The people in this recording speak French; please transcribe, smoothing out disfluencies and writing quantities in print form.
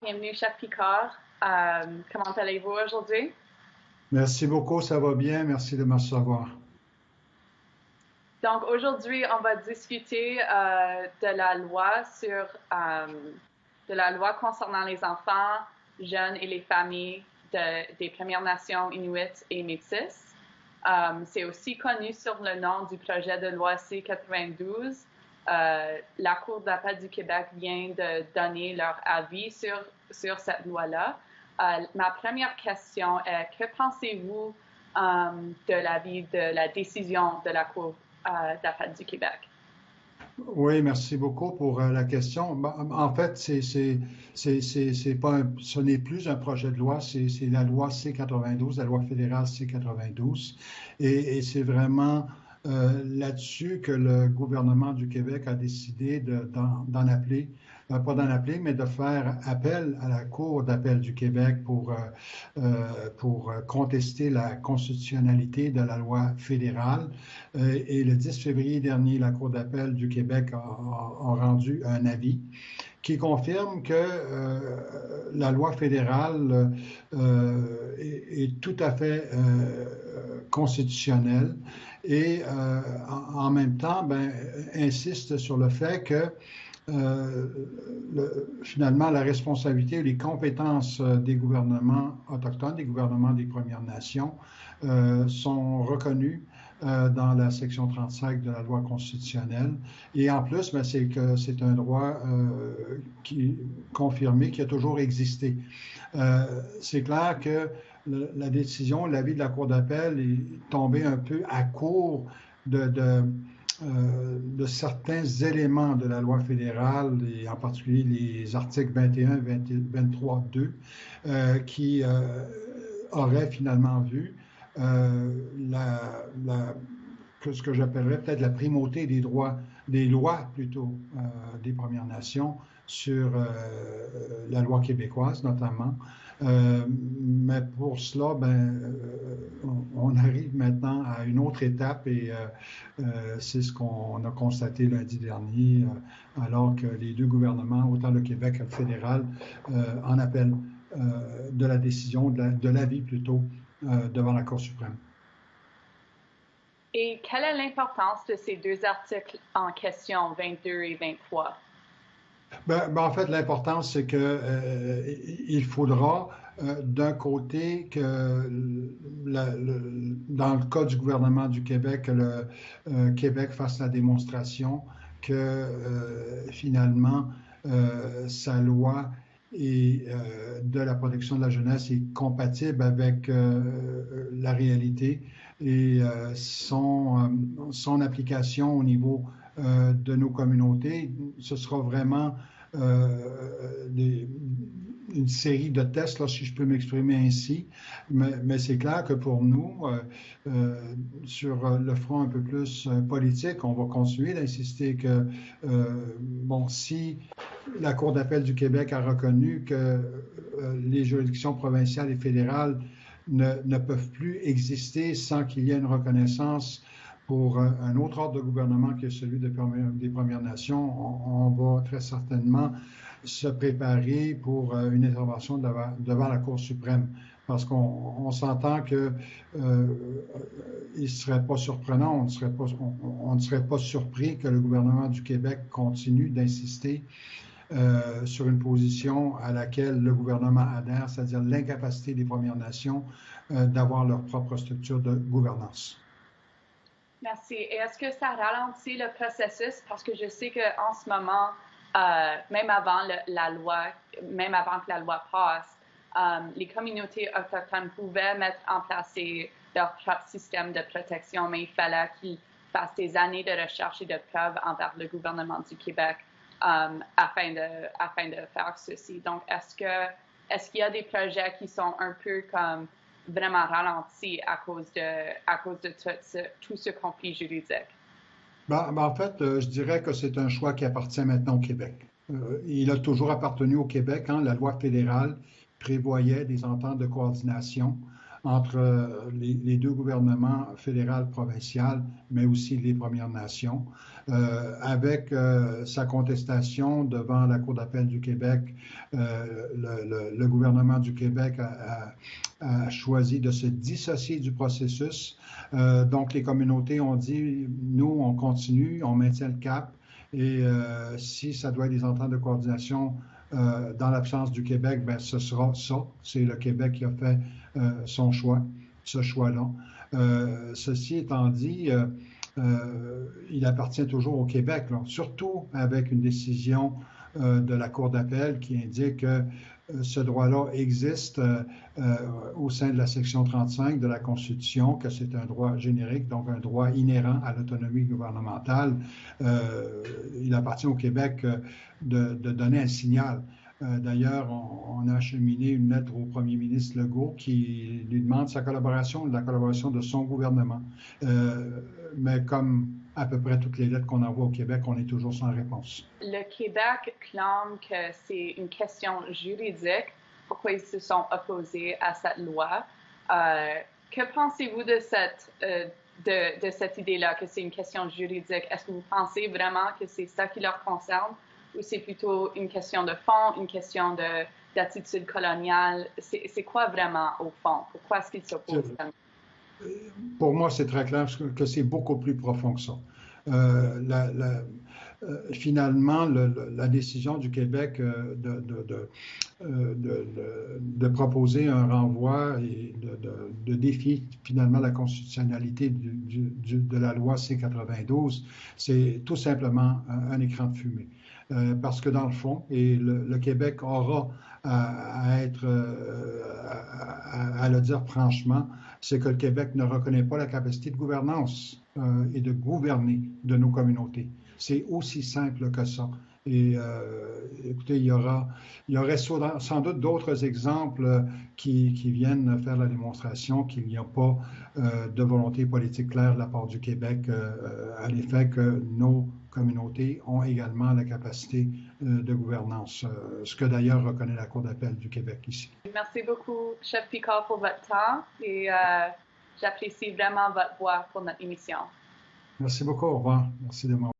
Bienvenue, chef Picard. Comment allez-vous aujourd'hui? Merci beaucoup, ça va bien. Merci de me recevoir. Donc, aujourd'hui, on va discuter de la loi concernant les enfants, jeunes et les familles des Premières Nations inuites et métisses. C'est aussi connu sur le nom du projet de loi C-92. La Cour d'appel du Québec vient de donner leur avis sur cette loi-là. Ma première question est, que pensez-vous de l'avis de la décision de la Cour d'appel du Québec? Oui, merci beaucoup pour la question. En fait, c'est pas ce n'est plus un projet de loi, c'est la loi C-92, la loi fédérale C-92. Et c'est vraiment là-dessus que le gouvernement du Québec a décidé d'en appeler, pas d'en appeler, mais de faire appel à la Cour d'appel du Québec pour contester la constitutionnalité de la loi fédérale. Et le 10 février dernier, la Cour d'appel du Québec a rendu un avis qui confirme que la loi fédérale est tout à fait constitutionnelle et en même temps insiste sur le fait que finalement la responsabilité et les compétences des gouvernements autochtones, des gouvernements des Premières Nations sont reconnues dans la section 35 de la loi constitutionnelle. Et en plus, c'est que c'est un droit qui confirmé qui a toujours existé. C'est clair que la décision, l'avis de la Cour d'appel est tombé un peu à court de certains éléments de la loi fédérale, et en particulier les articles 21, 23, 2, qui auraient finalement vu la, la, ce que j'appellerais peut-être la primauté des droits, des lois plutôt des Premières Nations sur la loi québécoise notamment. Mais pour cela, on arrive maintenant à une autre étape et c'est ce qu'on a constaté lundi dernier, alors que les deux gouvernements, autant le Québec que le fédéral, en appellent de la décision, de l'avis plutôt, devant la Cour suprême. Et quelle est l'importance de ces deux articles en question, 22 et 23? En fait, l'importance, c'est que il faudra d'un côté que dans le cas du gouvernement du Québec, que le Québec fasse la démonstration que finalement sa loi et de la protection de la jeunesse est compatible avec la réalité et son application au niveau de nos communautés. Ce sera vraiment des, une série de tests, là, si je peux m'exprimer ainsi, mais c'est clair que pour nous, sur le front un peu plus politique, on va continuer d'insister que, si la Cour d'appel du Québec a reconnu que les juridictions provinciales et fédérales ne peuvent plus exister sans qu'il y ait une reconnaissance pour un autre ordre de gouvernement qui est celui des Premières Nations, on va très certainement se préparer pour une intervention devant la Cour suprême. Parce qu'on s'entend que il ne serait pas surprenant, on ne serait pas surpris que le gouvernement du Québec continue d'insister sur une position à laquelle le gouvernement adhère, c'est-à-dire l'incapacité des Premières Nations d'avoir leur propre structure de gouvernance. Merci. Et est-ce que ça ralentit le processus? Parce que je sais qu'en ce moment, même avant même avant que la loi passe, les communautés autochtones pouvaient mettre en place leur propre système de protection, mais il fallait qu'ils fassent des années de recherche et de preuves envers le gouvernement du Québec afin de faire ceci. Donc, est-ce qu'il y a des projets qui sont un peu comme vraiment ralenti à cause de tout ce conflit juridique? En fait, je dirais que c'est un choix qui appartient maintenant au Québec. Il a toujours appartenu au Québec. Hein, la loi fédérale prévoyait des ententes de coordination entre les deux gouvernements fédéral, provincial, mais aussi les Premières Nations, avec sa contestation devant la Cour d'appel du Québec. Le gouvernement du Québec a choisi de se dissocier du processus. Donc, les communautés ont dit, nous, on continue, on maintient le cap. Et si ça doit être des ententes de coordination dans l'absence du Québec, ben, ce sera ça. C'est le Québec qui a fait son choix, ce choix-là. Ceci étant dit, il appartient toujours au Québec, là, surtout avec une décision de la Cour d'appel qui indique que ce droit-là existe au sein de la section 35 de la Constitution, que c'est un droit générique, donc un droit inhérent à l'autonomie gouvernementale. Il appartient au Québec de donner un signal. D'ailleurs, on a acheminé une lettre au premier ministre Legault qui lui demande sa collaboration, la collaboration de son gouvernement. Mais comme à peu près toutes les lettres qu'on envoie au Québec, on est toujours sans réponse. Le Québec clame que c'est une question juridique. Pourquoi ils se sont opposés à cette loi? Que pensez-vous de cette idée-là, que c'est une question juridique? Est-ce que vous pensez vraiment que c'est ça qui leur concerne? Ou c'est plutôt une question de fond, une question d'attitude coloniale? C'est quoi vraiment au fond? Pourquoi est-ce qu'ils s'opposent? Pour moi, c'est très clair que c'est beaucoup plus profond que ça. Finalement, la décision du Québec de proposer un renvoi et de défier finalement la constitutionnalité de la loi C-92, c'est tout simplement un écran de fumée. Parce que dans le fond, et le Québec aura à le dire franchement, c'est que le Québec ne reconnaît pas la capacité de gouvernance et de gouverner de nos communautés. C'est aussi simple que ça. Et écoutez, il y aurait sans doute d'autres exemples qui viennent faire la démonstration qu'il n'y a pas de volonté politique claire de la part du Québec à l'effet que nos communautés ont également la capacité de gouvernance, ce que d'ailleurs reconnaît la Cour d'appel du Québec ici. Merci beaucoup, Chef Picard, pour votre temps et j'apprécie vraiment votre voix pour notre émission. Merci beaucoup. Au revoir. Merci de m'avoir